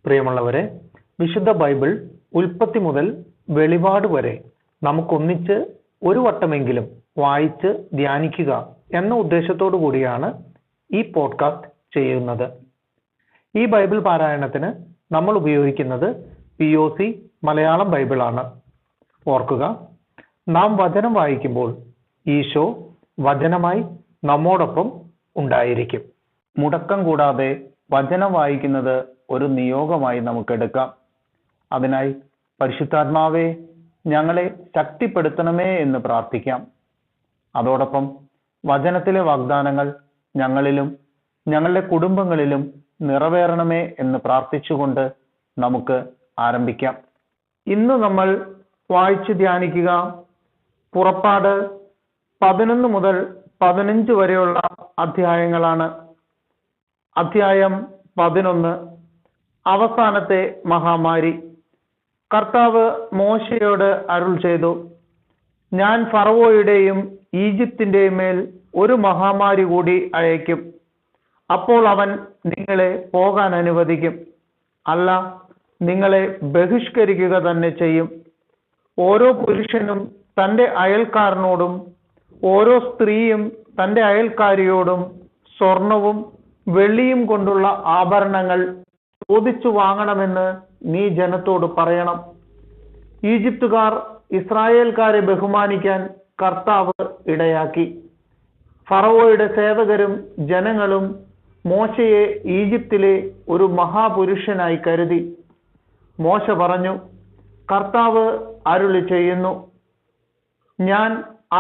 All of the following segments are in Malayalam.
പ്രിയമുള്ളവരെ, വിശുദ്ധ ബൈബിൾ ഉൽപ്പത്തി മുതൽ വെളിപാട് വരെ നമുക്കൊന്നിച്ച് ഒരു വട്ടമെങ്കിലും വായിച്ച് ധ്യാനിക്കുക എന്ന ഉദ്ദേശത്തോടു കൂടിയാണ് ഈ പോഡ്കാസ്റ്റ് ചെയ്യുന്നത്. ഈ ബൈബിൾ പാരായണത്തിന് നമ്മൾ ഉപയോഗിക്കുന്നത് POC മലയാളം ബൈബിളാണ്. ഓർക്കുക, നാം വചനം വായിക്കുമ്പോൾ ഈശോ വചനമായി നമ്മോടൊപ്പം ഉണ്ടായിരിക്കും. മുടക്കം കൂടാതെ വചനം വായിക്കുന്നത് ഒരു നിയോഗമായി നമുക്കെടുക്കാം. അതിനായി പരിശുദ്ധാത്മാവേ, ഞങ്ങളെ ശക്തിപ്പെടുത്തണമേ എന്ന് പ്രാർത്ഥിക്കാം. അതോടൊപ്പം വചനത്തിലെ വാഗ്ദാനങ്ങൾ ഞങ്ങളിലും ഞങ്ങളുടെ കുടുംബങ്ങളിലും നിറവേറണമേ എന്ന് പ്രാർത്ഥിച്ചുകൊണ്ട് നമുക്ക് ആരംഭിക്കാം. ഇന്ന് നമ്മൾ വായിച്ച് ധ്യാനിക്കുക പുറപ്പാട് 11 മുതൽ 15 വരെയുള്ള അധ്യായങ്ങളാണ്. അധ്യായം 11, അവസാനത്തെ മഹാമാരി. കർത്താവ് മോശയോട് അരുൾ ചെയ്തു, ഞാൻ ഫറവോയുടെയും ഈജിപ്തിന്റെയും മേൽ ഒരു മഹാമാരി കൂടി അയക്കും. അപ്പോൾ അവൻ നിങ്ങളെ പോകാൻ അനുവദിക്കും, അല്ല നിങ്ങളെ ബഹിഷ്കരിക്കുക തന്നെ ചെയ്യും. ഓരോ പുരുഷനും തൻ്റെ അയൽക്കാരനോടും ഓരോ സ്ത്രീയും തൻ്റെ അയൽക്കാരിയോടും സ്വർണവും വെള്ളിയും കൊണ്ടുള്ള ആഭരണങ്ങൾ ചോദിച്ചു വാങ്ങണമെന്ന് നീ ജനത്തോട് പറയണം. ഈജിപ്തുകാർ ഇസ്രായേൽക്കാരെ ബഹുമാനിക്കാൻ കർത്താവ് ഇടയാക്കി. ഫറവോയുടെ സേവകരും ജനങ്ങളും മോശയെ ഈജിപ്തിലെ ഒരു മഹാപുരുഷനായി കരുതി. മോശ പറഞ്ഞു, കർത്താവ് അരുളി ചെയ്യുന്നു, ഞാൻ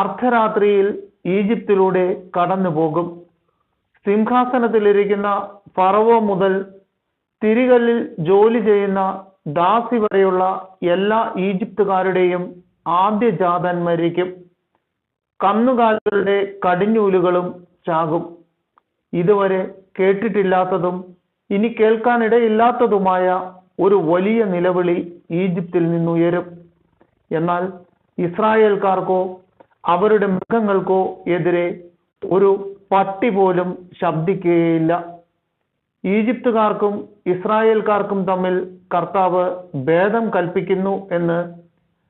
അർദ്ധരാത്രിയിൽ ഈജിപ്തിലൂടെ കടന്നു പോകും. സിംഹാസനത്തിലിരിക്കുന്ന ഫറവോ മുതൽ തിരികല്ലിൽ ജോലി ചെയ്യുന്ന ദാസി വരെയുള്ള എല്ലാ ഈജിപ്തുകാരുടെയും ആദ്യജാതൻ മരിക്കും. കന്നുകാലികളുടെ കടിഞ്ഞൂലുകളും ചാകും. ഇതുവരെ കേട്ടിട്ടില്ലാത്തതും ഇനി കേൾക്കാനിടയില്ലാത്തതുമായ ഒരു വലിയ നിലവിളി ഈജിപ്തിൽ നിന്നുയരും. എന്നാൽ ഇസ്രായേൽക്കാർക്കോ അവരുടെ മൃഗങ്ങൾക്കോ എതിരെ ഒരു പട്ടി പോലും ശബ്ദിക്കുകയില്ല. ഈജിപ്തുകാർക്കും ഇസ്രായേൽക്കാർക്കും തമ്മിൽ കർത്താവ് ഭേദം കൽപ്പിക്കുന്നു എന്ന്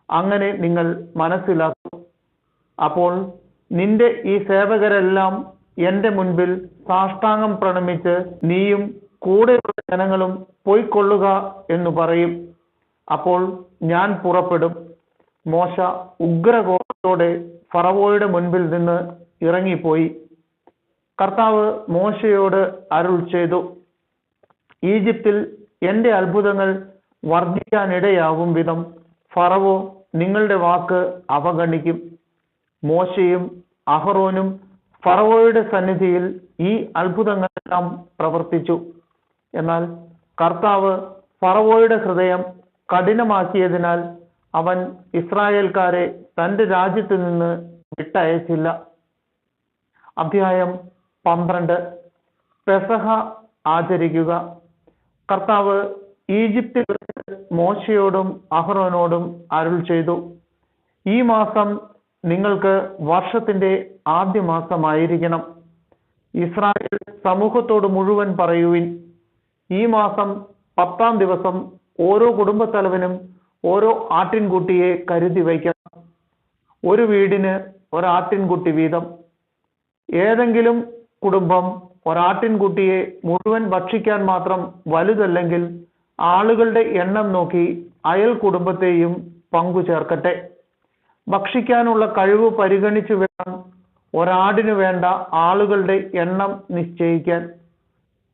അങ്ങനെ നിങ്ങൾ മനസ്സിലാക്കും. അപ്പോൾ നിന്റെ ഈ സേവകരെല്ലാം എൻ്റെ മുൻപിൽ സാഷ്ടാംഗം പ്രണമിച്ച് നീയും കൂടെയുള്ള ജനങ്ങളും പോയിക്കൊള്ളുക എന്ന് പറയും. അപ്പോൾ ഞാൻ പുറപ്പെടും. മോശ ഉഗ്രകോപത്തോടെ ഫറവോയുടെ മുൻപിൽ നിന്ന് ഇറങ്ങിപ്പോയി. കർത്താവ് മോശയോട് അരുൾ ചെയ്തു, ഈജിപ്തിൽ എൻ്റെ അത്ഭുതങ്ങൾ വർദ്ധിക്കാനിടയാകും വിധം ഫറവോ നിങ്ങളുടെ വാക്ക് അവഗണിക്കും. മോശയും അഹറോനും ഫറവോയുടെ സന്നിധിയിൽ ഈ അത്ഭുതങ്ങളെല്ലാം പ്രവർത്തിച്ചു. എന്നാൽ കർത്താവ് ഫറവോയുടെ ഹൃദയം കഠിനമാക്കിയതിനാൽ അവൻ ഇസ്രായേൽക്കാരെ തൻ്റെ രാജ്യത്ത് നിന്ന് വിട്ടയച്ചില്ല. അധ്യായം 12, പെസഹ ആചരിക്കുക. കർത്താവ് ഈജിപ്തിൽ മോശയോടും അഹ്റോനോടും അരുൾ ചെയ്തു, ഈ മാസം നിങ്ങൾക്ക് വർഷത്തിന്റെ ആദ്യ മാസമായിരിക്കണം. ഇസ്രായേൽ സമൂഹത്തോട് മുഴുവൻ പറയുവിൻ, ഈ മാസം 10-ാം ദിവസം ഓരോ കുടുംബത്തലവനും ഓരോ ആട്ടിൻകുട്ടിയെ കരുതി വയ്ക്കണം. ഒരു വീടിന് ഒരാട്ടിൻകുട്ടി വീതം. ഏതെങ്കിലും കുടുംബം ഒരാട്ടിൻകുട്ടിയെ മുഴുവൻ ഭക്ഷിക്കാൻ മാത്രം വലുതല്ലെങ്കിൽ ആളുകളുടെ എണ്ണം നോക്കി അയൽ കുടുംബത്തെയും പങ്കു ചേർക്കട്ടെ. ഭക്ഷിക്കാനുള്ള കഴിവ് പരിഗണിച്ചു വേണം ഒരാടിനു വേണ്ട ആളുകളുടെ എണ്ണം നിശ്ചയിക്കാൻ.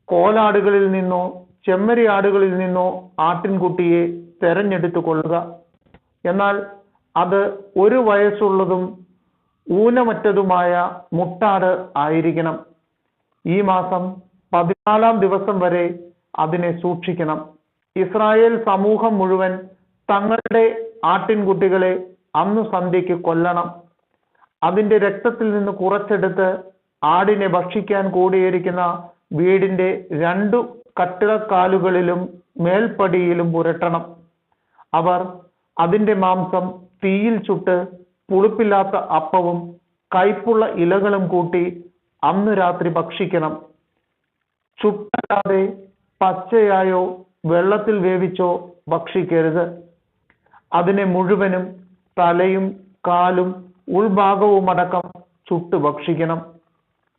കോലാടുകളിൽ നിന്നോ ചെമ്മരി ആടുകളിൽ നിന്നോ ആട്ടിൻകുട്ടിയെ തെരഞ്ഞെടുത്തു കൊള്ളുക. എന്നാൽ അത് 1 വയസ്സുള്ളതും ഊനമറ്റതുമായ മുട്ടാട് ആയിരിക്കണം. ഈ മാസം 14-ാം ദിവസം വരെ അതിനെ സൂക്ഷിക്കണം. ഇസ്രായേൽ സമൂഹം മുഴുവൻ തങ്ങളുടെ ആട്ടിൻകുട്ടികളെ അന്ന് സന്ധ്യയ്ക്ക് കൊല്ലണം. അതിന്റെ രക്തത്തിൽ നിന്ന് കുറച്ചെടുത്ത് ആടിനെ ഭക്ഷിക്കാൻ കൂടിയിരിക്കുന്ന വീടിന്റെ 2 കട്ടിളക്കാലുകളിലും മേൽപ്പടിയിലും പുരട്ടണം. അവർ അതിന്റെ മാംസം തീയിൽ ചുട്ട് പുളിപ്പില്ലാത്ത അപ്പവും കയ്പുള്ള ഇലകളും കൂട്ടി അന്ന് രാത്രി ഭക്ഷിക്കണം. ചുട്ടല്ലാതെ പച്ചയായോ വെള്ളത്തിൽ വേവിച്ചോ ഭക്ഷിക്കരുത്. അതിനെ മുഴുവനും തലയും കാലും ഉൾഭാഗവുമടക്കം ചുട്ട് ഭക്ഷിക്കണം.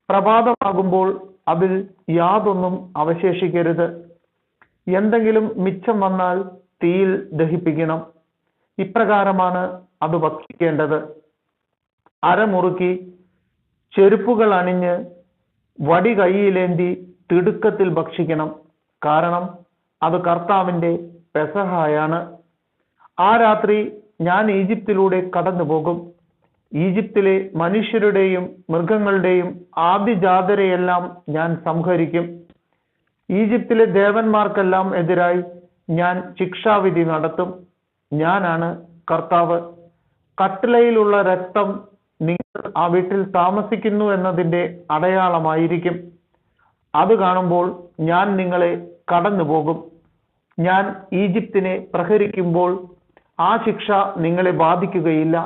പ്രഭാതമാകുമ്പോൾ അതിൽ യാതൊന്നും അവശേഷിക്കരുത്. എന്തെങ്കിലും മിച്ചം വന്നാൽ തീയിൽ ദഹിപ്പിക്കണം. ഇപ്രകാരമാണ് അത് ഭക്ഷിക്കേണ്ടത്. അരമുറുക്കി ചെരുപ്പുകൾ അണിഞ്ഞ് വടി കൈയിലേന്തി തിടുക്കത്തിൽ ഭക്ഷിക്കണം. കാരണം അത് കർത്താവിൻ്റെ പെസഹായാണ്. ആ രാത്രി ഞാൻ ഈജിപ്തിലൂടെ കടന്നു പോകും. ഈജിപ്തിലെ മനുഷ്യരുടെയും മൃഗങ്ങളുടെയും ആദിജാതരെയെല്ലാം ഞാൻ സംഹരിക്കും. ഈജിപ്തിലെ ദേവന്മാർക്കെല്ലാം എതിരായി ഞാൻ ശിക്ഷാവിധി നടത്തും. ഞാനാണ് കർത്താവ്. കട്ടിലയിലുള്ള രക്തം നിങ്ങൾ ആ വീട്ടിൽ താമസിക്കുന്നു എന്നതിൻ്റെ അടയാളമായിരിക്കും. അത് കാണുമ്പോൾ ഞാൻ നിങ്ങളെ കടന്നു പോകും. ഞാൻ ഈജിപ്തിനെ പ്രഹരിക്കുമ്പോൾ ആ ശിക്ഷ നിങ്ങളെ ബാധിക്കുകയില്ല.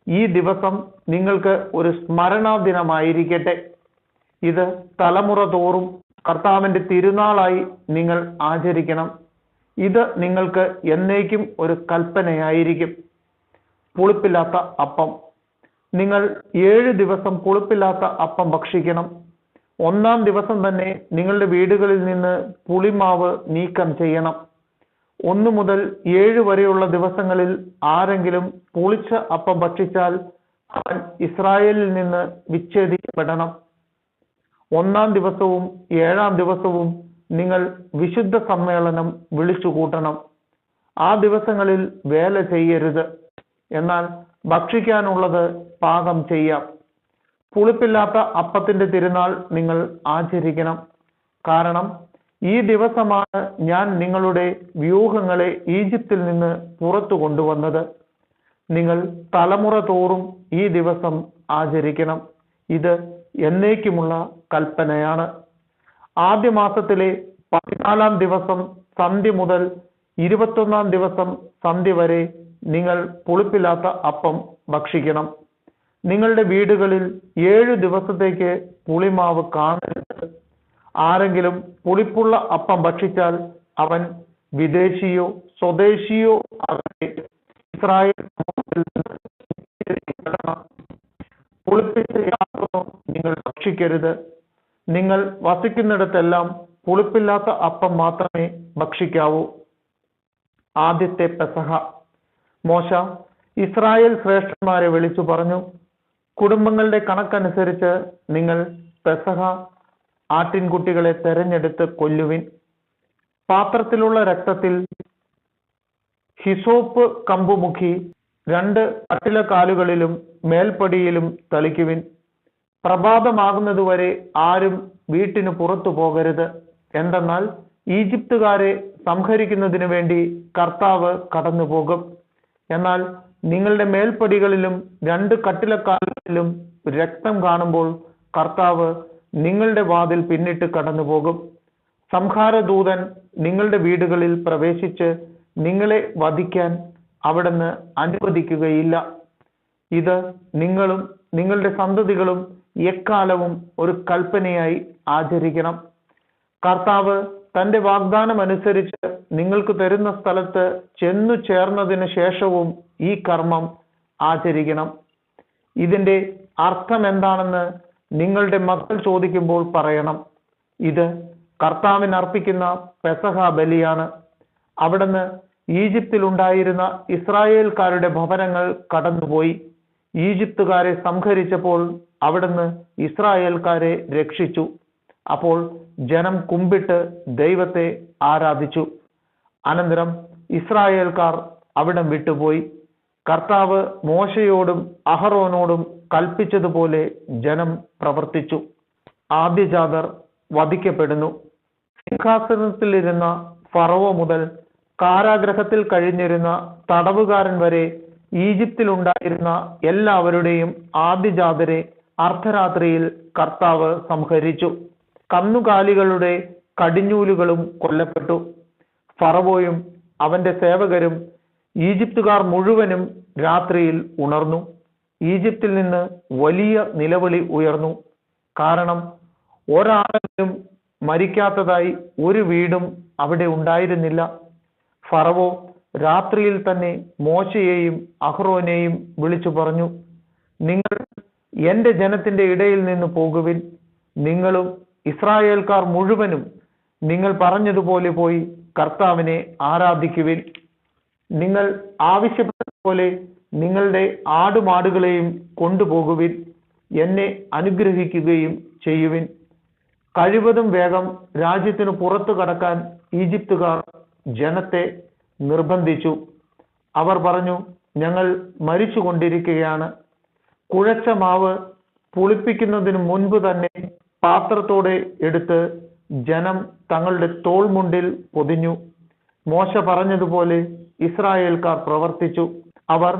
ഈ ദിവസം നിങ്ങൾക്ക് ഒരു സ്മരണാ ദിനമായിരിക്കട്ടെ. ഇത് തലമുറ തോറും കർത്താവിൻ്റെ തിരുനാളായി നിങ്ങൾ ആചരിക്കണം. ഇത് നിങ്ങൾക്ക് എന്നേക്കും ഒരു കൽപ്പനയായിരിക്കും. പുളിപ്പില്ലാത്ത അപ്പം. നിങ്ങൾ 7 ദിവസം പുളിപ്പില്ലാത്ത അപ്പം ഭക്ഷിക്കണം. 1-ാം ദിവസം തന്നെ നിങ്ങളുടെ വീടുകളിൽ നിന്ന് പുളിമാവ് നീക്കം ചെയ്യണം. 1 മുതൽ 7 വരെയുള്ള ദിവസങ്ങളിൽ ആരെങ്കിലും പുളിച്ച അപ്പം ഭക്ഷിച്ചാൽ അവൻ ഇസ്രായേലിൽ നിന്ന് വിച്ഛേദിക്കപ്പെടണം. 1-ാം ദിവസവും 7-ാം ദിവസവും നിങ്ങൾ വിശുദ്ധ സമ്മേളനം വിളിച്ചു കൂട്ടണം. ആ ദിവസങ്ങളിൽ വേല ചെയ്യരുത്. എന്നാൽ ഭക്ഷിക്കാനുള്ളത് പാകം ചെയ്യാം. പുളിപ്പില്ലാത്ത അപ്പത്തിന്റെ തിരുനാൾ നിങ്ങൾ ആചരിക്കണം. കാരണം ഈ ദിവസമാണ് ഞാൻ നിങ്ങളുടെ വ്യൂഹങ്ങളെ ഈജിപ്തിൽ നിന്ന് പുറത്തു കൊണ്ടുവന്നത്. നിങ്ങൾ തലമുറ തോറും ഈ ദിവസം ആചരിക്കണം. ഇത് എന്നേക്കുമുള്ള കൽപ്പനയാണ്. ആദ്യ മാസത്തിലെ 14-ാം ദിവസം സന്ധ്യ മുതൽ 21-ാം ദിവസം സന്ധ്യ വരെ നിങ്ങൾ പുളിപ്പില്ലാത്ത അപ്പം ഭക്ഷിക്കണം. നിങ്ങളുടെ വീടുകളിൽ 7 ദിവസത്തേക്ക് പുളിമാവ് കാണരുത്. ആരെങ്കിലും പുളിപ്പുള്ള അപ്പം ഭക്ഷിച്ചാൽ അവൻ വിദേശിയോ സ്വദേശിയോ ആകട്ടെ, ഇസ്രായേൽ പുളിപ്പിച്ച യാതൊന്നും നിങ്ങൾ ഭക്ഷിക്കരുത്. നിങ്ങൾ വസിക്കുന്നിടത്തെല്ലാം പുളിപ്പില്ലാത്ത അപ്പം മാത്രമേ ഭക്ഷിക്കാവൂ. ആദ്യത്തെ പെസഹ. മോശ ഇസ്രായേൽ ശ്രേഷ്ഠന്മാരെ വിളിച്ചു പറഞ്ഞു, കുടുംബങ്ങളുടെ കണക്കനുസരിച്ച് നിങ്ങൾ പെസഹ ആട്ടിൻകുട്ടികളെ തെരഞ്ഞെടുത്ത് കൊല്ലുവിൻ. പാത്രത്തിലുള്ള രക്തത്തിൽ ഹിസോപ്പ് കമ്പുമുക്കി 2 കട്ടിലക്കാലുകളിലും മേൽപ്പടിയിലും തളിക്കുവിൻ. പ്രഭാതമാകുന്നതുവരെ ആരും വീട്ടിന് പുറത്തു പോകരുത്. എന്തെന്നാൽ ഈജിപ്തുകാരെ സംഹരിക്കുന്നതിനു വേണ്ടി കർത്താവ് കടന്നു പോകും. എന്നാൽ നിങ്ങളുടെ മേൽപ്പടികളിലും 2 കട്ടിലക്കാലുകളിലും രക്തം കാണുമ്പോൾ കർത്താവ് നിങ്ങളുടെ വാതിൽ പിന്നിട്ട് കടന്നു പോകും. സംഹാരദൂതൻ നിങ്ങളുടെ വീടുകളിൽ പ്രവേശിച്ച് നിങ്ങളെ വധിക്കാൻ അവിടുന്ന് അനുവദിക്കുകയില്ല. ഇത് നിങ്ങളും നിങ്ങളുടെ സന്തതികളും എക്കാലവും ഒരു കൽപ്പനയായി ആചരിക്കണം. കർത്താവ് തന്റെ വാഗ്ദാനം അനുസരിച്ച് നിങ്ങൾക്ക് തരുന്ന സ്ഥലത്ത് ചെന്നു ചേർന്നതിന് ശേഷവും ഈ കർമ്മം ആചരിക്കണം. ഇതിന്റെ അർത്ഥം എന്താണെന്ന് നിങ്ങളുടെ മക്കൾ ചോദിക്കുമ്പോൾ പറയണം. ഇത് കർത്താവിന് അർപ്പിക്കുന്ന പെസഹ ബലിയാണ്. അവിടുന്ന് ഈജിപ്തിലുണ്ടായിരുന്ന ഇസ്രായേൽക്കാരുടെ ഭവനങ്ങൾ കടന്നുപോയി. ഈജിപ്തുകാരെ സംഹരിച്ചപ്പോൾ അവിടുന്ന് ഇസ്രായേൽക്കാരെ രക്ഷിച്ചു. അപ്പോൾ ജനം കുമ്പിട്ട് ദൈവത്തെ ആരാധിച്ചു. അനന്തരം ഇസ്രായേൽക്കാർ അവിടം വിട്ടുപോയി. കർത്താവ് മോശയോടും അഹറോനോടും കൽപ്പിച്ചതുപോലെ ജനം പ്രവർത്തിച്ചു. ആദ്യജാതർ വധിക്കപ്പെടുന്നു. സിംഹാസനത്തിലിരുന്ന ഫറവോ മുതൽ കാരാഗ്രഹത്തിൽ കഴിഞ്ഞിരുന്ന തടവുകാരൻ വരെ ഈജിപ്തിലുണ്ടായിരുന്ന എല്ലാവരുടെയും ആദ്യജാതരെ അർദ്ധരാത്രിയിൽ കർത്താവ് സംഹരിച്ചു. കന്നുകാലികളുടെ കടിഞ്ഞൂലുകളും കൊല്ലപ്പെട്ടു. ഫറവോയും അവന്റെ സേവകരും ഈജിപ്തുകാർ മുഴുവനും രാത്രിയിൽ ഉണർന്നു. ഈജിപ്തിൽ നിന്ന് വലിയ നിലവിളി ഉയർന്നു. കാരണം ഒരാളെങ്കിലും മരിക്കാത്തതായി ഒരു വീടും അവിടെ ഉണ്ടായിരുന്നില്ല. ഫറവോ രാത്രിയിൽ തന്നെ മോശയെയും അഹ്റോനെയും വിളിച്ചു പറഞ്ഞു, നിങ്ങൾ എന്റെ ജനത്തിന്റെ ഇടയിൽ നിന്ന് പോകുവിൻ. നിങ്ങളും ഇസ്രായേൽക്കാർ മുഴുവനും നിങ്ങൾ പറഞ്ഞതുപോലെ പോയി കർത്താവിനെ ആരാധിക്കുവിൻ. നിങ്ങൾ ആവശ്യപ്പെട്ടതുപോലെ നിങ്ങളുടെ ആടുമാടുകളെയും കൊണ്ടുപോകുവിൻ. എന്നെ അനുഗ്രഹിക്കുകയും ചെയ്യുവിൻ. കഴിവതും വേഗം രാജ്യത്തിന് പുറത്തു കടക്കാൻ ഈജിപ്തുകാർ ജനത്തെ നിർബന്ധിച്ചു. അവർ പറഞ്ഞു, ഞങ്ങൾ മരിച്ചുകൊണ്ടിരിക്കുകയാണ്. കുഴച്ച മാവ് പുളിപ്പിക്കുന്നതിന് മുൻപ് തന്നെ പാത്രത്തോടെ എടുത്ത് ജനം തങ്ങളുടെ തോൾമുണ്ടിൽ പൊതിഞ്ഞു. മോശ പറഞ്ഞതുപോലെ ഇസ്രായേൽക്കാർ പ്രവർത്തിച്ചു. അവർ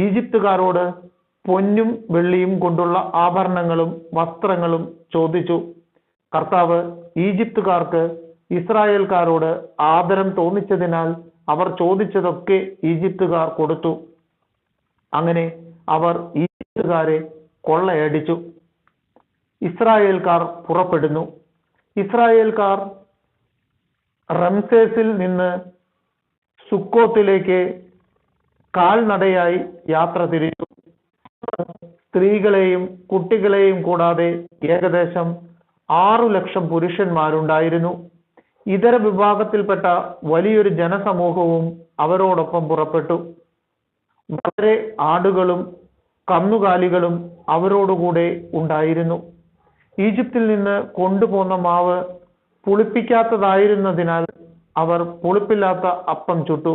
ഈജിപ്തുകാരോട് പൊന്നും വെള്ളിയും കൊണ്ടുള്ള ആഭരണങ്ങളും വസ്ത്രങ്ങളും ചോദിച്ചു. കർത്താവ് ഈജിപ്തുകാർക്ക് ഇസ്രായേൽക്കാരോട് ആദരം തോന്നിച്ചതിനാൽ അവർ ചോദിച്ചതൊക്കെ ഈജിപ്തുകാർ കൊടുത്തു. അങ്ങനെ അവർ ഈജിപ്തുകാരെ കൊള്ളയടിച്ചു. ഇസ്രായേൽക്കാർ പുറപ്പെടുന്നു. ഇസ്രായേൽക്കാർ റംസേസിൽ നിന്ന് സുക്കോത്തിലേക്ക് കാൽനടയായി യാത്ര തിരിച്ചു. സ്ത്രീകളെയും കുട്ടികളെയും കൂടാതെ ഏകദേശം 6 ലക്ഷം പുരുഷന്മാരുണ്ടായിരുന്നു. ഇതര വിഭാഗത്തിൽപ്പെട്ട വലിയൊരു ജനസമൂഹവും അവരോടൊപ്പം പുറപ്പെട്ടു. വളരെ ആടുകളും കന്നുകാലികളും അവരോടുകൂടെ ഉണ്ടായിരുന്നു. ഈജിപ്തിൽ നിന്ന് കൊണ്ടുപോന്ന മാവ് പുളിപ്പിക്കാത്തതായിരുന്നതിനാൽ അവർ പുളിപ്പില്ലാത്ത അപ്പം ചുട്ടു.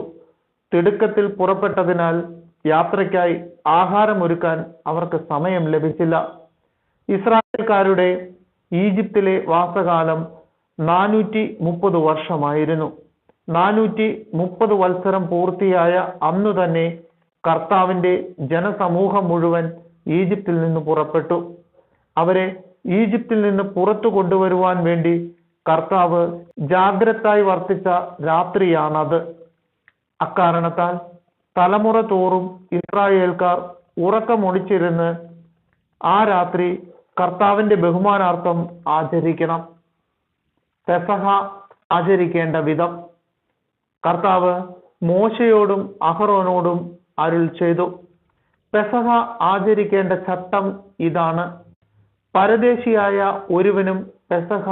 തിടുക്കത്തിൽ പുറപ്പെട്ടതിനാൽ യാത്രയ്ക്കായി ആഹാരമൊരുക്കാൻ അവർക്ക് സമയം ലഭിച്ചില്ല. ഇസ്രായേൽക്കാരുടെ ഈജിപ്തിലെ വാസകാലം 430 വർഷമായിരുന്നു. 430 വത്സരം പൂർത്തിയായ അന്നു തന്നെ കർത്താവിന്റെ ജനസമൂഹം മുഴുവൻ ഈജിപ്തിൽ നിന്ന് പുറപ്പെട്ടു. അവരെ ഈജിപ്തിൽ നിന്ന് പുറത്തു കൊണ്ടുവരുവാൻ വേണ്ടി കർത്താവ് ജാഗ്രതായി വർത്തിച്ച രാത്രിയാണത്. അക്കാരണത്താൽ തലമുറ തോറും ഇസ്രായേൽക്കാർ ഉറക്കമൊളിച്ചിരുന്ന് ആ രാത്രി കർത്താവിന്റെ ബഹുമാനാർത്ഥം ആചരിക്കണം. പെസഹ ആചരിക്കേണ്ട വിധം കർത്താവ് മോശയോടും അഹ്റോനോടും അരുൾ ചെയ്തു. പെസഹ ആചരിക്കേണ്ട ചട്ടം ഇതാണ്: പരദേശിയായ ഒരുവനും പെസഹ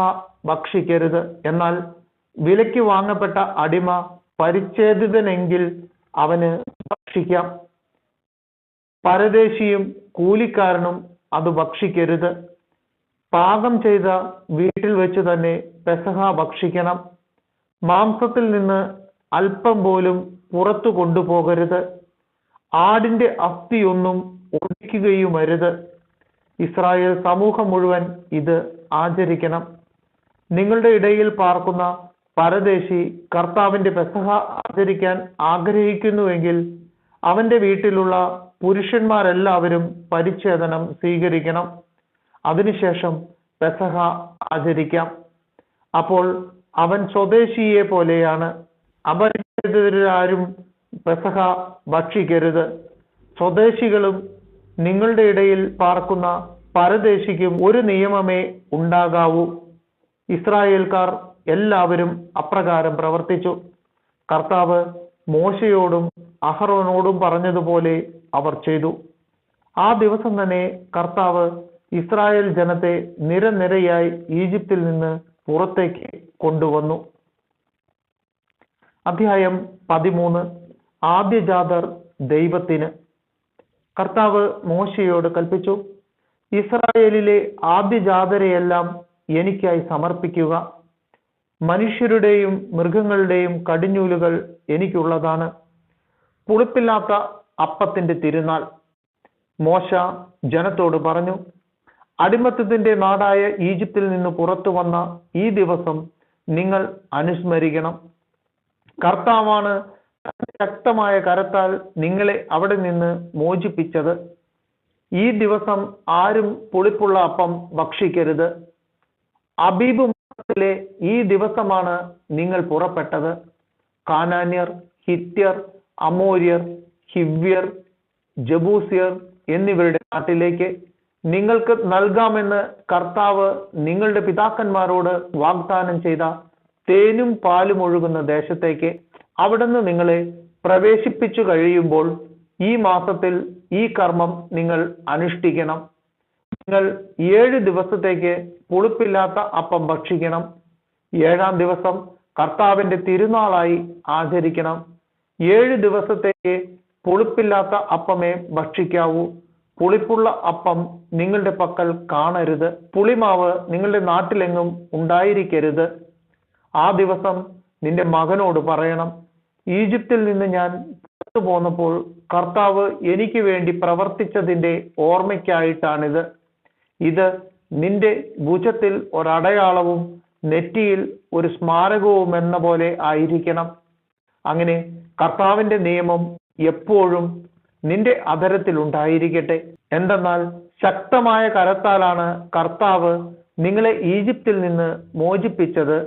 ഭക്ഷിക്കരുത്. എന്നാൽ വിലയ്ക്ക് വാങ്ങപ്പെട്ട അടിമ പരിച്ഛേദിതനെങ്കിൽ അവന് ഭക്ഷിക്കാം. പരദേശിയും കൂലിക്കാരനും അത് ഭക്ഷിക്കരുത്. പാകം ചെയ്ത വീട്ടിൽ വെച്ച് തന്നെ പെസഹ ഭക്ഷിക്കണം. മാംസത്തിൽ നിന്ന് അല്പം പോലും പുറത്തു കൊണ്ടുപോകരുത്. ആടിന്റെ അസ്ഥിയൊന്നും ഒഴിക്കുകയുമരുത്. ഇസ്രായേൽ സമൂഹം മുഴുവൻ ഇത് ആചരിക്കണം. നിങ്ങളുടെ ഇടയിൽ പാർക്കുന്ന പരദേശി കർത്താവിന്റെ പെസഹ ആചരിക്കാൻ ആഗ്രഹിക്കുന്നുവെങ്കിൽ അവന്റെ വീട്ടിലുള്ള പുരുഷന്മാരെല്ലാവരും പരിച്ഛേദനം സ്വീകരിക്കണം. അതിനുശേഷം പെസഹ ആചരിക്കാം. അപ്പോൾ അവൻ സ്വദേശിയെ പോലെയാണ്. അപരിചിതരാരും പെസഹ ഭക്ഷിക്കരുത്. സ്വദേശികളും നിങ്ങളുടെ ഇടയിൽ പാർക്കുന്ന പരദേശിക്കും ഒരു നിയമമേ ഉണ്ടാകാവൂ. ഇസ്രായേൽക്കാർ എല്ലാവരും അപ്രകാരം പ്രവർത്തിച്ചു. കർത്താവ് മോശയോടും അഹ്റോനോടും പറഞ്ഞതുപോലെ അവർ ചെയ്തു. ആ ദിവസം തന്നെ കർത്താവ് ഇസ്രായേൽ ജനത്തെ നിരനിരയായി ഈജിപ്തിൽ നിന്ന് പുറത്തേക്ക് കൊണ്ടുവന്നു. അധ്യായം 13. ആദ്യജാതർ ദൈവത്തിന്. കർത്താവ് മോശയോട് കൽപ്പിച്ചു, ഇസ്രായേലിലെ ആദ്യജാതരെയെല്ലാം എനിക്കായി സമർപ്പിക്കുക. മനുഷ്യരുടെയും മൃഗങ്ങളുടെയും കടിഞ്ഞൂലുകൾ എനിക്കുള്ളതാണ്. പുളിപ്പില്ലാത്ത അപ്പത്തിന്റെ തിരുനാൾ. മോശ ജനത്തോട് പറഞ്ഞു, അടിമത്തത്തിന്റെ നാടായ ഈജിപ്തിൽ നിന്ന് പുറത്തു വന്ന ഈ ദിവസം നിങ്ങൾ അനുസ്മരിക്കണം. കർത്താവാണ് ശക്തമായ കരത്താൽ നിങ്ങളെ അവിടെ നിന്ന് മോചിപ്പിച്ചത്. ഈ ദിവസം ആരും പുളിപ്പുള്ള അപ്പം ഭക്ഷിക്കരുത്. അബീബ് മാസത്തിലെ ഈ ദിവസമാണ് നിങ്ങൾ പുറപ്പെട്ടത്. കാനാന്യർ, ഹിത്യർ, അമോര്യർ, ഹിവ്യർ, ജബൂസ്യർ എന്നിവരുടെ നാട്ടിലേക്ക്. നിങ്ങൾക്ക് നൽകാമെന്ന് കർത്താവ് നിങ്ങളുടെ പിതാക്കന്മാരോട് വാഗ്ദാനം ചെയ്ത തേനും പാലും ഒഴുകുന്ന ദേശത്തേക്ക് അവിടുന്ന് നിങ്ങളെ പ്രവേശിപ്പിച്ചു കഴിയുമ്പോൾ ഈ മാസത്തിൽ ഈ കർമ്മം നിങ്ങൾ അനുഷ്ഠിക്കണം. നിങ്ങൾ 7 ദിവസത്തേക്ക് പുളിപ്പില്ലാത്ത അപ്പം ഭക്ഷിക്കണം. 7-ാം ദിവസം കർത്താവിന്റെ തിരുനാളായി ആചരിക്കണം. 7 ദിവസത്തേക്ക് പുളിപ്പില്ലാത്ത അപ്പമേ ഭക്ഷിക്കാവൂ. പുളിപ്പുള്ള അപ്പം നിങ്ങളുടെ പക്കൽ കാണരുത്. പുളിമാവ് നിങ്ങളുടെ നാട്ടിലെങ്ങും ഉണ്ടായിരിക്കരുത്. ആ ദിവസം നിന്റെ മകനോട് പറയണം, ഈജിപ്തിൽ നിന്ന് ഞാൻ പുറത്തു പോന്നപ്പോൾ കർത്താവ് എനിക്ക് വേണ്ടി പ്രവർത്തിച്ചതിന്റെ ഓർമ്മയ്ക്കായിട്ടാണിത്. ഇത് നിന്റെ ഭുജത്തിൽ ഒരടയാളവും നെറ്റിയിൽ ഒരു സ്മാരകവും എന്ന പോലെ ആയിരിക്കണം. അങ്ങനെ കർത്താവിന്റെ നിയമം എപ്പോഴും നിന്റെ അധരത്തിൽ ഉണ്ടായിരിക്കട്ടെ. എന്തെന്നാൽ ശക്തമായ കരത്താലാണ് കർത്താവ് നിങ്ങളെ ഈജിപ്തിൽ നിന്ന് മോചിപ്പിച്ചത്.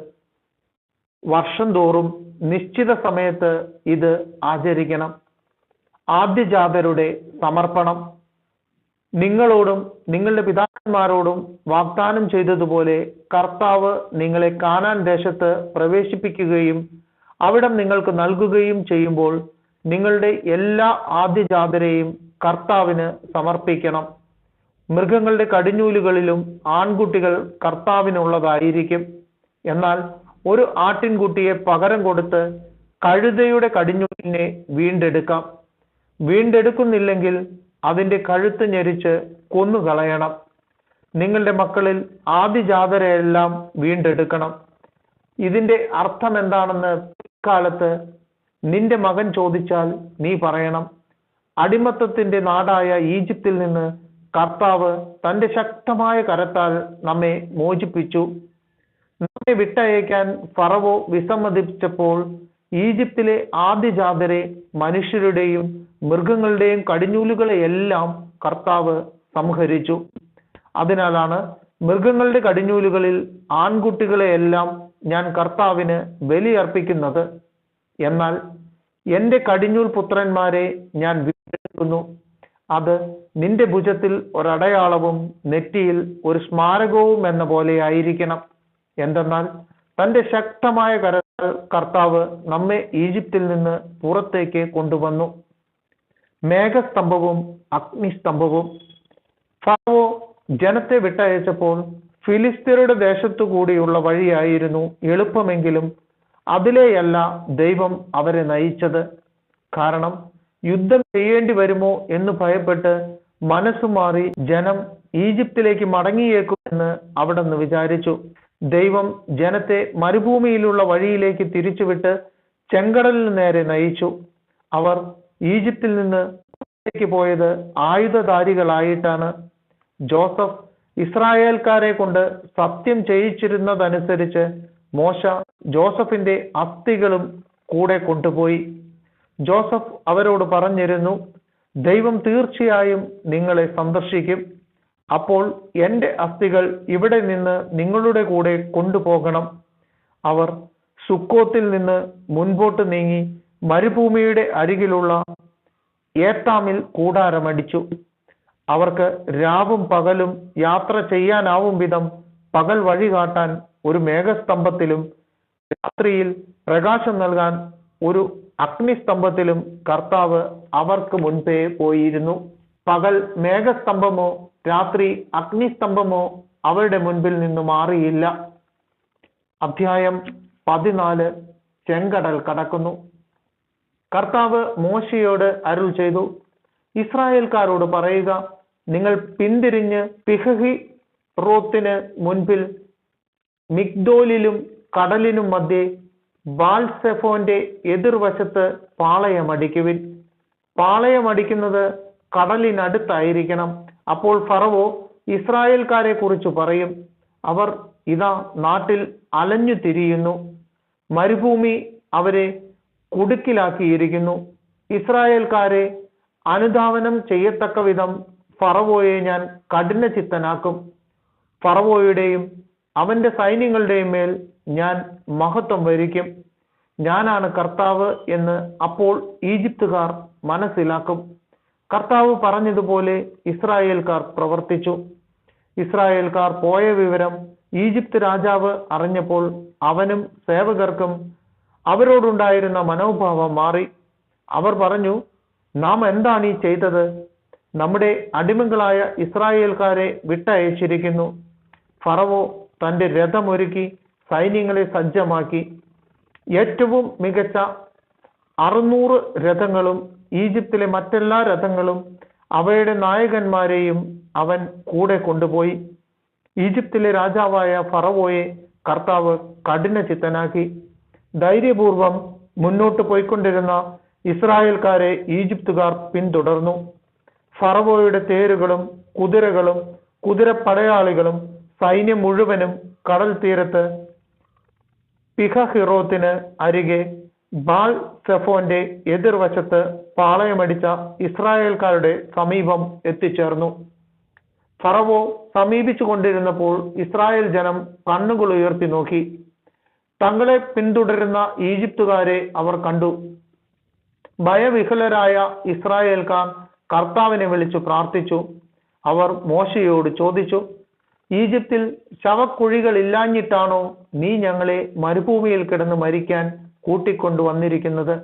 വർഷം തോറും നിശ്ചിത സമയത്ത് ഇത് ആചരിക്കണം. ആദ്യജാതരുടെ സമർപ്പണം. നിങ്ങളോടും നിങ്ങളുടെ പിതാക്കന്മാരോടും വാഗ്ദാനം ചെയ്തതുപോലെ കർത്താവ് നിങ്ങളെ കാനാൻ ദേശത്ത് പ്രവേശിപ്പിക്കുകയും അവിടം നിങ്ങൾക്ക് നൽകുകയും ചെയ്യുമ്പോൾ നിങ്ങളുടെ എല്ലാ ആദ്യജാതരെയും കർത്താവിന് സമർപ്പിക്കണം. മൃഗങ്ങളുടെ കടിഞ്ഞൂലുകളിലും ആൺകുട്ടികൾ കർത്താവിനുള്ളതായിരിക്കും. എന്നാൽ ഒരു ആട്ടിൻകുട്ടിയെ പകരം കൊടുത്ത് കഴുതയുടെ കടിഞ്ഞൂലിനെ വീണ്ടെടുക്കാം. വീണ്ടെടുക്കുന്നില്ലെങ്കിൽ അതിന്റെ കഴുത്ത് ഞെരിച്ച് കൊന്നുകളയണം. നിങ്ങളുടെ മക്കളിൽ ആദ്യജാതരെയെല്ലാം വീണ്ടെടുക്കണം. ഇതിന്റെ അർത്ഥം എന്താണെന്ന് പിൽക്കാലത്ത് നിന്റെ മകൻ ചോദിച്ചാൽ നീ പറയണം, അടിമത്തത്തിന്റെ നാടായ ഈജിപ്തിൽ നിന്ന് കർത്താവ് തന്റെ ശക്തമായ കരത്താൽ നമ്മെ മോചിപ്പിച്ചു. നമ്മെ വിട്ടയക്കാൻ ഫറവോ വിസമ്മതിച്ചപ്പോൾ ഈജിപ്തിലെ ആദ്യജാതരെ, മനുഷ്യരുടെയും മൃഗങ്ങളുടെയും കടിഞ്ഞൂലുകളെയെല്ലാം കർത്താവ് സംഹരിച്ചു. അതിനാലാണ് മൃഗങ്ങളുടെ കടിഞ്ഞൂലുകളിൽ ആൺകുട്ടികളെയെല്ലാം ഞാൻ കർത്താവിന് ബലിയർപ്പിക്കുന്നത്. എന്നാൽ എന്റെ കടിഞ്ഞൂൽ പുത്രന്മാരെ ഞാൻ വീണ്ടെടുക്കുന്നു. അത് നിന്റെ ഭുജത്തിൽ ഒരടയാളവും നെറ്റിയിൽ ഒരു സ്മാരകവും എന്ന പോലെ ആയിരിക്കണം. എന്തെന്നാൽ തന്റെ ശക്തമായ കരത്താൽ കർത്താവ് നമ്മെ ഈജിപ്തിൽ നിന്ന് പുറത്തേക്ക് കൊണ്ടുവന്നു. മേഘസ്തംഭവും അഗ്നിസ്തംഭവും. ഫറവോ ജനത്തെ വിട്ടയച്ചപ്പോൾ ഫിലിസ്ത്യരുടെ ദേശത്തു കൂടിയുള്ള വഴിയായിരുന്നു എളുപ്പമെങ്കിലും അതിലെയല്ല ദൈവം അവരെ നയിച്ചത്. കാരണം യുദ്ധം ചെയ്യേണ്ടി വരുമോ എന്ന് ഭയപ്പെട്ട് മനസ്സുമാറി ജനം ഈജിപ്തിലേക്ക് മടങ്ങിയേക്കുമെന്ന് അവിടുന്ന് വിചാരിച്ചു. ദൈവം ജനത്തെ മരുഭൂമിയിലുള്ള വഴിയിലേക്ക് തിരിച്ചുവിട്ട് ചെങ്കടലിന് നേരെ നയിച്ചു. അവർ ഈജിപ്തിൽ നിന്ന് പുറത്തേക്ക് പോയത് ആയുധധാരികളായിട്ടാണ്. ജോസഫ് ഇസ്രായേൽക്കാരെ കൊണ്ട് സത്യം ചെയ്യിച്ചിരുന്നതനുസരിച്ച് മോശ ജോസഫിന്റെ അസ്ഥികളും കൂടെ കൊണ്ടുപോയി. ജോസഫ് അവരോട് പറഞ്ഞിരുന്നു, ദൈവം തീർച്ചയായും നിങ്ങളെ സന്ദർശിക്കും. അപ്പോൾ എന്റെ അസ്ഥികൾ ഇവിടെ നിന്ന് നിങ്ങളുടെ കൂടെ കൊണ്ടുപോകണം. അവർ സുക്കോത്തിൽ നിന്ന് മുൻപോട്ട് നീങ്ങി മരുഭൂമിയുടെ അരികിലുള്ള ഏത്താമിൽ കൂടാരമടിച്ചു. അവർക്ക് രാവും പകലും യാത്ര ചെയ്യാനാവും വിധം പകൽ വഴി കാട്ടാൻ ഒരു മേഘസ്തംഭത്തിലും രാത്രിയിൽ പ്രകാശം നൽകാൻ ഒരു അഗ്നിസ്തംഭത്തിലും കർത്താവ് അവർക്ക് മുൻപേ പോയിരുന്നു. പകൽ മേഘസ്തംഭമോ രാത്രി അഗ്നിസ്തംഭമോ അവരുടെ മുൻപിൽ നിന്ന് മാറിയില്ല. അധ്യായം 14. ചെങ്കടൽ കടക്കുന്നു. കർത്താവ് മോശയോട് അരുൾ ചെയ്തു, ഇസ്രായേൽക്കാരോട് പറയുക, നിങ്ങൾ പിന്തിരിഞ്ഞ് പിഹഹിറോത്തിന് മുൻപിൽ മിഗ്ദോലിലും കടലിനും മധ്യേ ബാൽസെഫോന്റെ എതിർവശത്ത് പാളയമടിക്കുവിൻ. പാളയമടിക്കുന്നത് കടലിനടുത്തായിരിക്കണം. അപ്പോൾ ഫറവോ ഇസ്രായേൽക്കാരെ കുറിച്ച് പറയും, അവർ ഇതാ നാട്ടിൽ അലഞ്ഞു തിരിയുന്നു, മരുഭൂമി അവരെ കുടുക്കിലാക്കിയിരിക്കുന്നു. ഇസ്രായേൽക്കാരെ അനുധാവനം ചെയ്യത്തക്ക വിധം ഫറവോയെ ഞാൻ കഠിനചിത്തനാക്കും. ഫറവോയുടെയും അവന്റെ സൈന്യങ്ങളുടെയും മേൽ ഞാൻ മഹത്വം വരിക്കും. ഞാനാണ് കർത്താവ് എന്ന് അപ്പോൾ ഈജിപ്തുകാർ മനസ്സിലാക്കും. കർത്താവ് പറഞ്ഞതുപോലെ ഇസ്രായേൽക്കാർ പ്രവർത്തിച്ചു. ഇസ്രായേൽക്കാർ പോയ വിവരം ഈജിപ്ത് രാജാവ് അറിഞ്ഞപ്പോൾ അവനും സേവകർക്കും അവരോടുണ്ടായിരുന്ന മനോഭാവം മാറി. അവർ പറഞ്ഞു, നാം എന്താണ് ഈ ചെയ്തത്? നമ്മുടെ അടിമകളായ ഇസ്രായേൽക്കാരെ വിട്ടയച്ചിരിക്കുന്നു. ഫറവോ തന്റെ രഥമൊരുക്കി സൈന്യങ്ങളെ സജ്ജമാക്കി. ഏറ്റവും മികച്ച 600 രഥങ്ങളും ഈജിപ്തിലെ മറ്റെല്ലാ രഥങ്ങളും അവയുടെ നായകന്മാരെയും അവൻ കൂടെ കൊണ്ടുപോയി. ഈജിപ്തിലെ രാജാവായ ഫറവോയെ കർത്താവ് കഠിനചിത്തനാക്കി. ധൈര്യപൂർവം മുന്നോട്ട് പോയിക്കൊണ്ടിരുന്ന ഇസ്രായേൽക്കാരെ ഈജിപ്തുകാർ പിന്തുടർന്നു. ഫറവോയുടെ തേരുകളും കുതിരകളും കുതിരപ്പടയാളികളും സൈന്യം മുഴുവനും കടൽ തീരത്ത് പിഹഹിറോത്തിന് അരികെ ബാൽ സെഫോന്റെ എതിർവശത്ത് പാളയമടിച്ച ഇസ്രായേൽക്കാരുടെ സമീപം എത്തിച്ചേർന്നു. ഫറവോ സമീപിച്ചു കൊണ്ടിരുന്നപ്പോൾ ഇസ്രായേൽ ജനം കണ്ണുകൾ ഉയർത്തി നോക്കി. തങ്ങളെ പിന്തുടരുന്ന ഈജിപ്തുകാരെ അവർ കണ്ടു. ഭയവിഹ്വലരായ ഇസ്രായേൽക്കാർ കർത്താവിനെ വിളിച്ചു പ്രാർത്ഥിച്ചു. അവർ മോശയോട് ചോദിച്ചു, ഈജിപ്തിൽ ശവക്കുഴികൾ ഇല്ലാഞ്ഞിട്ടാണോ നീ ഞങ്ങളെ മരുഭൂമിയിൽ കിടന്ന് മരിക്കാൻ കൂട്ടിക്കൊണ്ടുവന്നിരിക്കുന്നത്?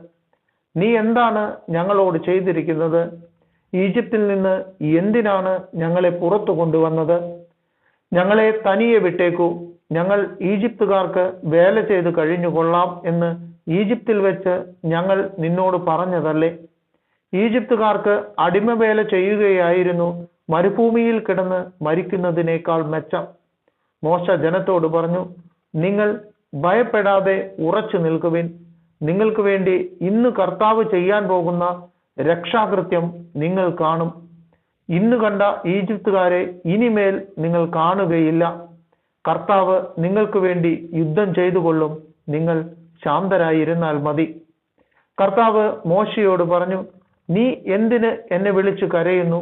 നീ എന്താണ് ഞങ്ങളോട് ചെയ്തിരിക്കുന്നത്? ഈജിപ്തിൽ നിന്ന് എന്തിനാണ് ഞങ്ങളെ പുറത്തു കൊണ്ടുവന്നത്? ഞങ്ങളെ തനിയെ വിട്ടേക്കൂ, ഞങ്ങൾ ഈജിപ്തുകാർക്ക് വേല ചെയ്ത് കഴിഞ്ഞുകൊള്ളാം എന്ന് ഈജിപ്തിൽ വെച്ച് ഞങ്ങൾ നിന്നോട് പറഞ്ഞതല്ലേ? ഈജിപ്തുകാർക്ക് അടിമവേല ചെയ്യുകയായിരുന്നു മരുഭൂമിയിൽ കിടന്ന് മരിക്കുന്നതിനേക്കാൾ മെച്ചം. മോശ ജനത്തോട് പറഞ്ഞു, നിങ്ങൾ ഭയപ്പെടാതെ ഉറച്ചു നിൽക്കുവിൻ. നിങ്ങൾക്ക് വേണ്ടി ഇന്ന് കർത്താവ് ചെയ്യാൻ പോകുന്ന രക്ഷാകൃത്യം നിങ്ങൾ കാണും. ഇന്ന് കണ്ട ഈജിപ്തുകാരെ ഇനിമേൽ നിങ്ങൾ കാണുകയില്ല. കർത്താവ് നിങ്ങൾക്ക് വേണ്ടി യുദ്ധം ചെയ്തു കൊള്ളും. നിങ്ങൾ ശാന്തരായിരുന്നാൽ മതി. കർത്താവ് മോശയോട് പറഞ്ഞു, നീ എന്തിന് എന്നെ വിളിച്ചു കരയുന്നു?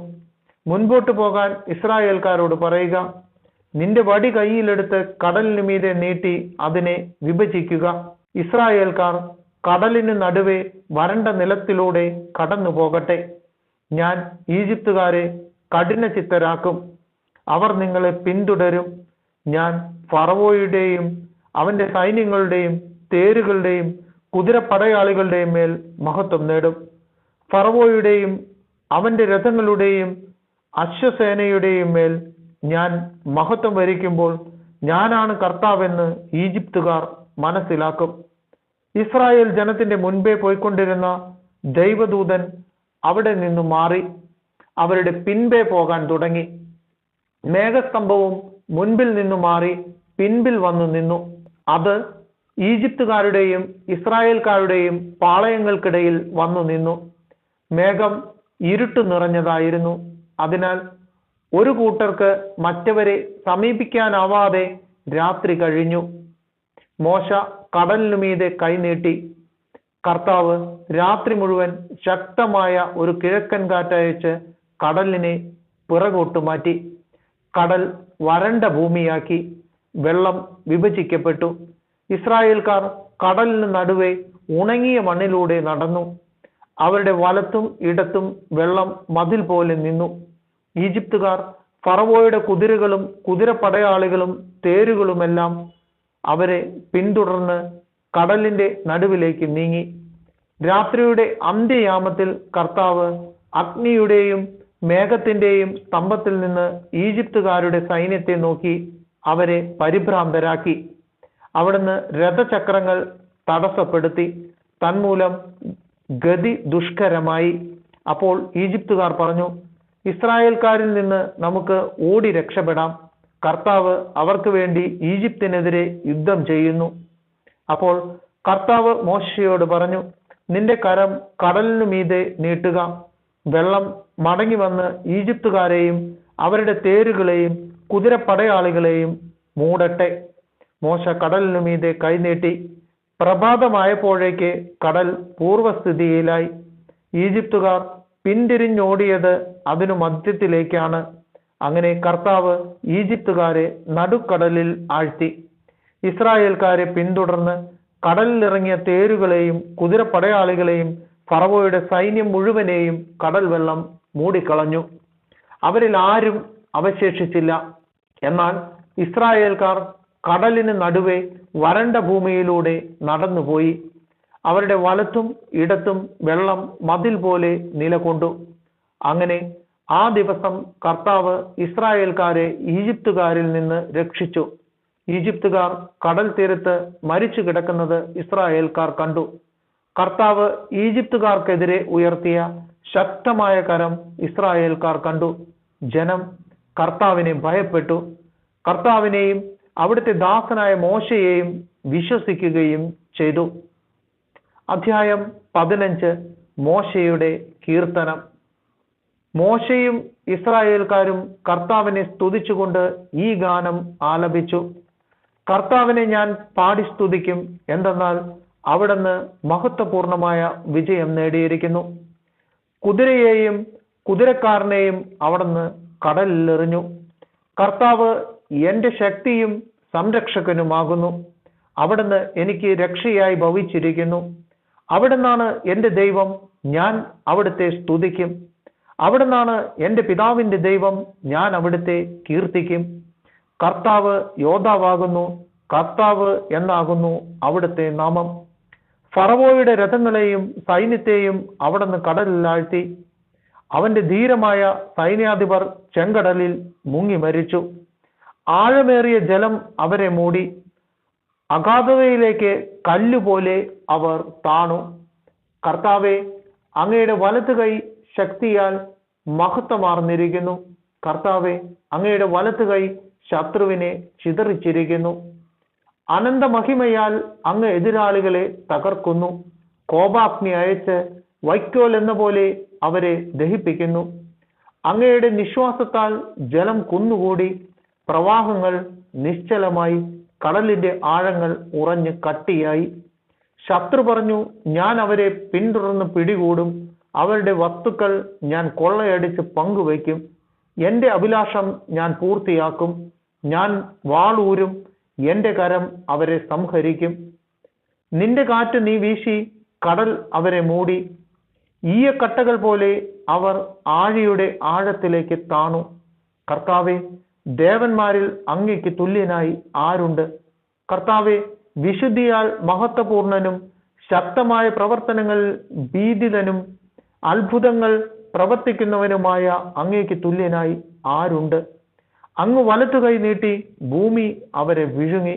മുൻപോട്ട് പോകാൻ ഇസ്രായേൽക്കാരോട് പറയുക. നിന്റെ വടി കയ്യിലെടുത്ത് കടലിന് മീതെ നീട്ടി അതിനെ വിഭജിക്കുക. ഇസ്രായേൽക്കാർ കടലിന് നടുവേ വരണ്ട നിലത്തിലൂടെ കടന്നു പോകട്ടെ. ഞാൻ ഈജിപ്തുകാരെ കഠിനചിത്തരാക്കും. അവർ നിങ്ങളെ പിന്തുടരും. ഞാൻ ഫറവോയുടെയും അവന്റെ സൈന്യങ്ങളുടെയും തേരുകളുടെയും കുതിരപ്പടയാളികളുടെയും മേൽ മഹത്വം നേടും. ഫറവോയുടെയും അവന്റെ രഥങ്ങളുടെയും അശ്വസേനയുടെയും മേൽ ഞാൻ മഹത്വം വരിക്കുമ്പോൾ ഞാനാണ് കർത്താവെന്ന് ഈജിപ്തുകാർ മനസ്സിലാക്കും. ഇസ്രായേൽ ജനത്തിന്റെ മുൻപേ പോയിക്കൊണ്ടിരുന്ന ദൈവദൂതൻ അവിടെ നിന്നു മാറി അവരുടെ പിൻപേ പോകാൻ തുടങ്ങി. മേഘസ്തംഭവും മുൻപിൽ നിന്നു മാറി പിൻപിൽ വന്നു നിന്നു. അത് ഈജിപ്തുകാരുടെയും ഇസ്രായേൽക്കാരുടെയും പാളയങ്ങൾക്കിടയിൽ വന്നു നിന്നു. മേഘം ഇരുട്ട് നിറഞ്ഞതായിരുന്നു. അതിനാൽ ഒരു കൂട്ടർക്ക് മറ്റവരെ സമീപിക്കാനാവാതെ രാത്രി കഴിഞ്ഞു. മോശ കടലിനു മീതെ കൈനീട്ടി. കർത്താവ് രാത്രി മുഴുവൻ ശക്തമായ ഒരു കിഴക്കൻ കാറ്റയച്ച് കടലിനെ പിറകോട്ട് മാറ്റി. കടൽ വരണ്ട ഭൂമിയാക്കി. വെള്ളം വിഭജിക്കപ്പെട്ടു. ഇസ്രായേൽക്കാർ കടലിന് നടുവേ ഉണങ്ങിയ മണ്ണിലൂടെ നടന്നു. അവരുടെ വലത്തും ഇടത്തും വെള്ളം മതിൽ പോലെ നിന്നു. ഈജിപ്തുകാർ ഫറവോയുടെ കുതിരകളും കുതിരപ്പടയാളികളും തേരുകളുമെല്ലാം അവരെ പിന്തുടർന്ന് കടലിന്റെ നടുവിലേക്ക് നീങ്ങി. രാത്രിയുടെ അന്ത്യയാമത്തിൽ കർത്താവ് അഗ്നിയുടെയും മേഘത്തിന്റെയും സ്തംഭത്തിൽ നിന്ന് ഈജിപ്തുകാരുടെ സൈന്യത്തെ നോക്കി അവരെ പരിഭ്രാന്തരാക്കി. അവിടുന്ന് രഥചക്രങ്ങൾ തടസ്സപ്പെടുത്തി. തന്മൂലം ഗതി ദുഷ്കരമായി. അപ്പോൾ ഈജിപ്തുകാർ പറഞ്ഞു, ഇസ്രായേൽക്കാരിൽ നിന്ന് നമുക്ക് ഓടി രക്ഷപ്പെടാം. കർത്താവ് അവർക്ക് വേണ്ടി ഈജിപ്തിനെതിരെ യുദ്ധം ചെയ്യുന്നു. അപ്പോൾ കർത്താവ് മോശയോട് പറഞ്ഞു, നിന്റെ കരം കടലിനു മീതെ നീട്ടുക. വെള്ളം മടങ്ങി വന്ന് ഈജിപ്തുകാരെയും അവരുടെ തേരുകളെയും കുതിരപ്പടയാളികളെയും മൂടട്ടെ. മോശ കടലിനു മീതെ കൈനീട്ടി. പ്രഭാതമായപ്പോഴേക്ക് കടൽ പൂർവസ്ഥിതിയിലായി. ഈജിപ്തുകാർ പിന്തിരിഞ്ഞോടിയത് അതിനു മധ്യത്തിലേക്കാണ്. അങ്ങനെ കർത്താവ് ഈജിപ്തുകാരെ നടുക്കടലിൽ ആഴ്ത്തി. ഇസ്രായേൽക്കാരെ പിന്തുടർന്ന് കടലിലിറങ്ങിയ തേരുകളെയും കുതിരപ്പടയാളികളെയും ഫറവോയുടെ സൈന്യം മുഴുവനെയും കടൽ വെള്ളം മൂടിക്കളഞ്ഞു. അവരിൽ ആരും അവശേഷിച്ചില്ല. എന്നാൽ ഇസ്രായേൽക്കാർ കടലിന് നടുവെ വരണ്ട ഭൂമിയിലൂടെ നടന്നുപോയി. അവരുടെ വലത്തും ഇടത്തും വെള്ളം മതിൽ പോലെ നിലകൊണ്ടു. അങ്ങനെ ആ ദിവസം കർത്താവ് ഇസ്രായേൽക്കാരെ ഈജിപ്തുകാരിൽ നിന്ന് രക്ഷിച്ചു. ഈജിപ്തുകാർ കടൽ തീരത്ത് മരിച്ചു കിടക്കുന്നത് ഇസ്രായേൽക്കാർ കണ്ടു. കർത്താവ് ഈജിപ്തുകാർക്കെതിരെ ഉയർത്തിയ ശക്തമായ കരം ഇസ്രായേൽക്കാർ കണ്ടു. ജനം കർത്താവിനെ ഭയപ്പെട്ടു. കർത്താവിനെയും അവിടുത്തെ ദാസനായ മോശയെയും വിശ്വസിക്കുകയും ചെയ്തു. അധ്യായം 15. മോശയുടെ കീർത്തനം. മോശയും ഇസ്രായേൽക്കാരും കർത്താവിനെ സ്തുതിച്ചുകൊണ്ട് ഈ ഗാനം ആലപിച്ചു. കർത്താവിനെ ഞാൻ പാടി സ്തുതിക്കും, എന്തെന്നാൽ അവിടുന്ന് മഹത്വപൂർണമായ വിജയം നേടിയിരിക്കുന്നു. കുതിരയെയും കുതിരക്കാരനെയും അവിടുന്ന് കടലിലെറിഞ്ഞു. കർത്താവ് എന്റെ ശക്തിയും സംരക്ഷകനുമാകുന്നു. അവിടുന്ന് എനിക്ക് രക്ഷയായി ഭവിച്ചിരിക്കുന്നു. അവിടുന്നാണ് എന്റെ ദൈവം, ഞാൻ അവിടുത്തെ സ്തുതിക്കും. അവിടുന്നാണ് എന്റെ പിതാവിന്റെ ദൈവം, ഞാൻ അവിടുത്തെ കീർത്തിക്കും. കർത്താവ് യോദ്ധാവാകുന്നു, കർത്താവ് എന്നാകുന്നു അവിടുത്തെ നാമം. ഫറവോയുടെ രഥങ്ങളെയും സൈന്യത്തെയും അവിടുന്ന് കടലിൽ ആഴ്ത്തി. അവന്റെ ധീരമായ സൈന്യാധിപർ ചെങ്കടലിൽ മുങ്ങി മരിച്ചു. ആഴമേറിയ ജലം അവരെ മൂടി. അഗാധതയിലേക്ക് കല്ലുപോലെ അവർ താണു. കർത്താവെ, അങ്ങയുടെ വലതു കൈ ശക്തിയാൽ മഹത്വമാർന്നിരിക്കുന്നു. കർത്താവെ, അങ്ങയുടെ വലതു കൈ ശത്രുവിനെ ചിതറിച്ചിരിക്കുന്നു. അനന്ത മഹിമയാൽ അങ്ങ് എതിരാളികളെ തകർക്കുന്നു. കോപാഗ്നി അയച്ച് വൈക്കോൽ എന്ന പോലെ അവരെ ദഹിപ്പിക്കുന്നു. അങ്ങയുടെ നിശ്വാസത്താൽ ജലം കുന്നുകൂടി. പ്രവാഹങ്ങൾ നിശ്ചലമായി. കടലിന്റെ ആഴങ്ങൾ ഉറഞ്ഞ് കട്ടിയായി. ശത്രു പറഞ്ഞു, ഞാൻ അവരെ പിന്തുടർന്ന് പിടികൂടും. അവരുടെ വസ്തുക്കൾ ഞാൻ കൊള്ളയടിച്ച് പങ്കുവയ്ക്കും. എന്റെ അഭിലാഷം ഞാൻ പൂർത്തിയാക്കും. ഞാൻ വാളൂരും. എന്റെ കരം അവരെ സംഹരിക്കും. നിന്റെ കാറ്റ് നീ വീശി കടൽ അവരെ മൂടി. ഈയക്കട്ടകൾ പോലെ അവർ ആഴിയുടെ ആഴത്തിലേക്ക് താണു. കർത്താവെ, ദേവന്മാരിൽ അങ്ങയ്ക്ക് തുല്യനായി ആരുണ്ട്? കർത്താവെ, വിശുദ്ധിയാൽ മഹത്വപൂർണനും ശക്തമായ പ്രവർത്തനങ്ങളിൽ ഭീതിതനും അത്ഭുതങ്ങൾ പ്രവർത്തിക്കുന്നവനുമായ അങ്ങയ്ക്ക് തുല്യനായി ആരുണ്ട്? അങ്ങ് വലത്തുകൈ നീട്ടി ഭൂമി അവരെ വിഴുങ്ങി.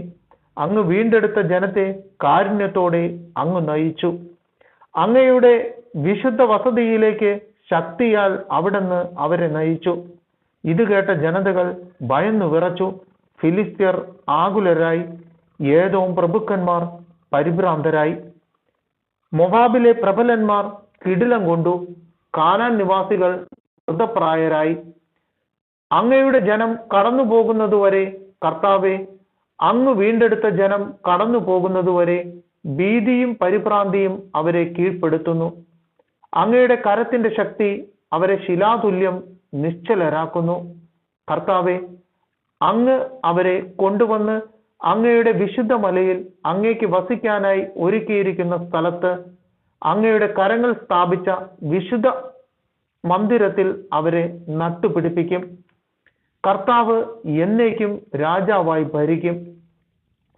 അങ്ങ് വീണ്ടെടുത്ത ജനത്തെ കാരുണ്യത്തോടെ അങ്ങ് നയിച്ചു. അങ്ങയുടെ വിശുദ്ധ വസതിയിലേക്ക് ശക്തിയാൽ അവിടുന്ന് അവരെ നയിച്ചു. ഇത് കേട്ട ജനതകൾ ഭയന്നു വിറച്ചു. ഫിലിസ്ത്യർ ആകുലരായി. ഏദോം പ്രഭുക്കന്മാർ പരിഭ്രാന്തരായി. മൊവാബിലെ പ്രബലന്മാർ കിടിലം കൊണ്ടു. കാനാൻ നിവാസികൾ മൃതപ്രായരായി. അങ്ങയുടെ ജനം കടന്നു പോകുന്നതുവരെ, കർത്താവെ, അങ്ങ് വീണ്ടെടുത്ത ജനം കടന്നു പോകുന്നതുവരെ ഭീതിയും പരിഭ്രാന്തിയും അവരെ കീഴ്പ്പെടുത്തുന്നു. അങ്ങയുടെ കരത്തിന്റെ ശക്തി അവരെ ശിലാതുല്യം നിശ്ചലരാക്കുന്നു. കർത്താവെ, അങ്ങ് അവരെ കൊണ്ടുവന്ന് അങ്ങയുടെ വിശുദ്ധ മലയിൽ അങ്ങേക്ക് വസിക്കാനായി ഒരുക്കിയിരിക്കുന്ന സ്ഥലത്ത് അങ്ങയുടെ കരങ്ങൾ സ്ഥാപിച്ച വിശുദ്ധ മന്ദിരത്തിൽ അവരെ നട്ടുപിടിപ്പിക്കും. കർത്താവ് എന്നേക്കും രാജാവായി ഭരിക്കും.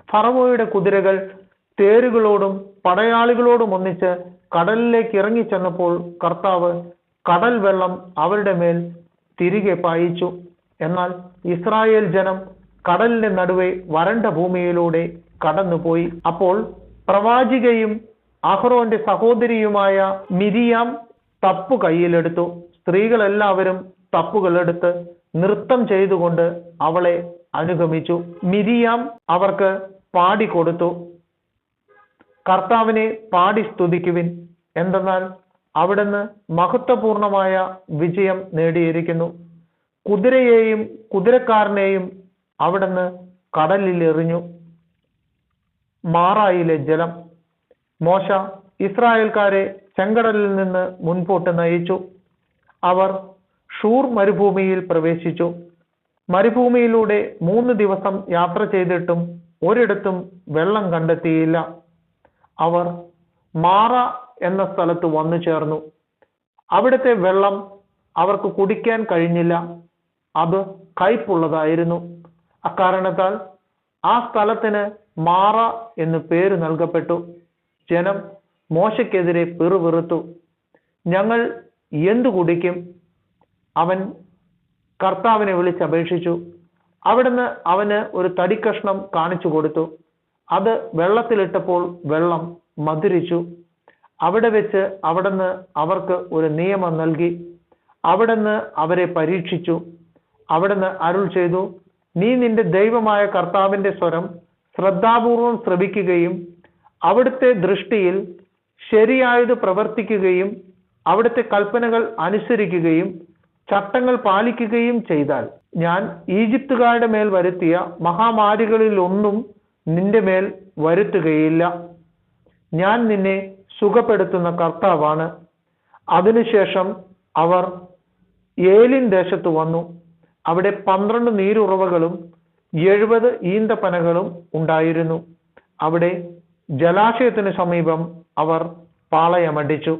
ഫറവോയുടെ കുതിരകൾ തേരുകളോടും പടയാളികളോടും ഒന്നിച്ച് കടലിലേക്ക് ഇറങ്ങിച്ചെന്നപ്പോൾ കർത്താവ് കടൽ വെള്ളം അവരുടെ മേൽ തിരികെ പായിച്ചു. എന്നാൽ ഇസ്രായേൽ ജനം കടലിന്റെ നടുവെ വരണ്ട ഭൂമിയിലൂടെ കടന്നുപോയി. അപ്പോൾ പ്രവാചികയും അഹ്റോന്റെ സഹോദരിയുമായ മിരിയാം തപ്പു കയ്യിലെടുത്തു. സ്ത്രീകളെല്ലാവരും തപ്പുകളെടുത്ത് നൃത്തം ചെയ്തുകൊണ്ട് അവളെ അനുഗമിച്ചു. മിരിയാം അവർക്ക് പാടിക്കൊടുത്തു, കർത്താവിനെ പാടി സ്തുതിക്കുവിൻ, എന്തെന്നാൽ അവിടുന്ന് മഹത്വപൂർണമായ വിജയം നേടിയിരിക്കുന്നു. കുതിരയെയും കുതിരക്കാരനെയും അവിടുന്ന് കടലിൽ എറിഞ്ഞു. മാറായിലെ ജലം. മോശ ഇസ്രായേൽക്കാരെ ചെങ്കടലിൽ നിന്ന് മുൻപോട്ട് നയിച്ചു. അവർ ഷൂർ മരുഭൂമിയിൽ പ്രവേശിച്ചു. മരുഭൂമിയിലൂടെ 3 ദിവസം യാത്ര ചെയ്തിട്ടും ഒരിടത്തും വെള്ളം കണ്ടെത്തിയില്ല. അവർ മാറ എന്ന സ്ഥലത്ത് വന്നു ചേർന്നു. അവിടുത്തെ വെള്ളം അവർക്ക് കുടിക്കാൻ കഴിഞ്ഞില്ല. അത് കയ്പുള്ളതായിരുന്നു. അക്കാരണത്താൽ ആ സ്ഥലത്തിന് മാറ എന്ന് പേര് നൽകപ്പെട്ടു. ജനം മോശയ്ക്കെതിരെ പിറുപിറുത്തു. ഞങ്ങൾ എന്തു കുടിക്കും? അവൻ കർത്താവിനെ വിളിച്ചപേക്ഷിച്ചു. അവിടുന്ന് അവന് ഒരു തടിക്കഷ്ണം കാണിച്ചു കൊടുത്തു. അത് വെള്ളത്തിലിട്ടപ്പോൾ വെള്ളം മധുരിച്ചു. അവിടെ വെച്ച് അവിടുന്ന് അവർക്ക് ഒരു നിയമം നൽകി. അവിടുന്ന് അവരെ പരീക്ഷിച്ചു. അവിടുന്ന് അരുൾ ചെയ്തു, നീ നിന്റെ ദൈവമായ കർത്താവിന്റെ സ്വരം ശ്രദ്ധാപൂർവം ശ്രവിക്കുകയും അവിടുത്തെ ദൃഷ്ടിയിൽ ശരിയായത് പ്രവർത്തിക്കുകയും അവിടുത്തെ കൽപ്പനകൾ അനുസരിക്കുകയും ചട്ടങ്ങൾ പാലിക്കുകയും ചെയ്താൽ ഞാൻ ഈജിപ്തുകാരുടെ മേൽ വരുത്തിയ മഹാമാരികളിൽ ഒന്നും നിന്റെ മേൽ വരുത്തുകയില്ല. ഞാൻ നിന്നെ സുഖപ്പെടുത്തുന്ന കർത്താവാണ്. അതിനുശേഷം അവർ ഏലിൻ ദേശത്ത് വന്നു. അവിടെ 12 നീരുറവകളും 70 ഈന്തപ്പനകളും ഉണ്ടായിരുന്നു. അവിടെ ജലാശയത്തിനു സമീപം അവർ പാളയമടിച്ചു.